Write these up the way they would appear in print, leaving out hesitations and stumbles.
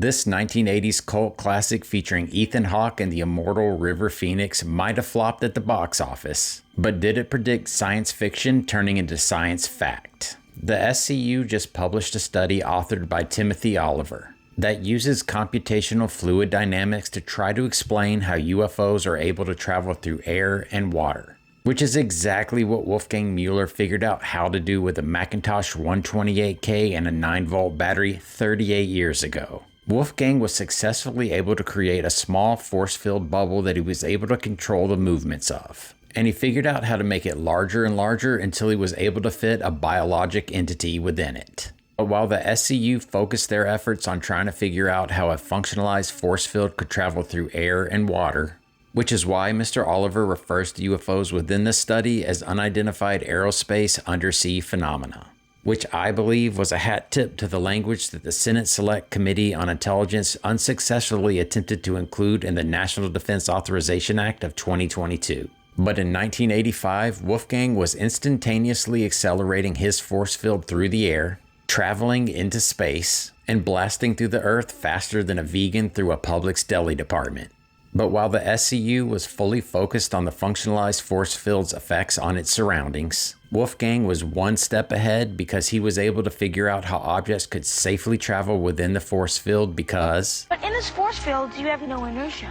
This 1980s cult classic featuring Ethan Hawke and the immortal River Phoenix might have flopped at the box office, but did it predict science fiction turning into science fact? The SCU just published a study authored by Timothy Oliver that uses computational fluid dynamics to try to explain how UFOs are able to travel through air and water, which is exactly what Wolfgang Mueller figured out how to do with a Macintosh 128K and a 9-volt battery 38 years ago. Wolfgang was successfully able to create a small force-filled bubble that he was able to control the movements of. And he figured out how to make it larger and larger until he was able to fit a biologic entity within it. But while the SCU focused their efforts on trying to figure out how a functionalized force field could travel through air and water, which is why Mr. Oliver refers to UFOs within the study as unidentified aerospace undersea phenomena, which I believe was a hat tip to the language that the Senate Select Committee on Intelligence unsuccessfully attempted to include in the National Defense Authorization Act of 2022. But in 1985, Wolfgang was instantaneously accelerating his force field through the air, traveling into space, and blasting through the Earth faster than a vegan through a Publix deli department. But while the SCU was fully focused on the functionalized force field's effects on its surroundings, Wolfgang was one step ahead because he was able to figure out how objects could safely travel within the force field because... But in this force field, you have no inertia,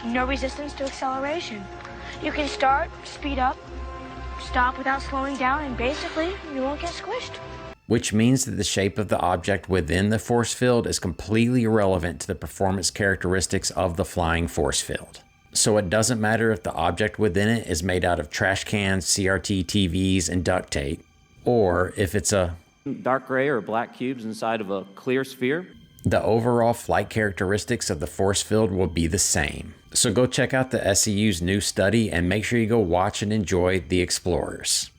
no resistance to acceleration. You can start, speed up, stop without slowing down, and basically, you won't get squished. Which means that the shape of the object within the force field is completely irrelevant to the performance characteristics of the flying force field. So it doesn't matter if the object within it is made out of trash cans, CRT TVs, and duct tape, or if it's a dark gray or black cubes inside of a clear sphere. The overall flight characteristics of the force field will be the same. So go check out the SCU's new study and make sure you go watch and enjoy The Explorers.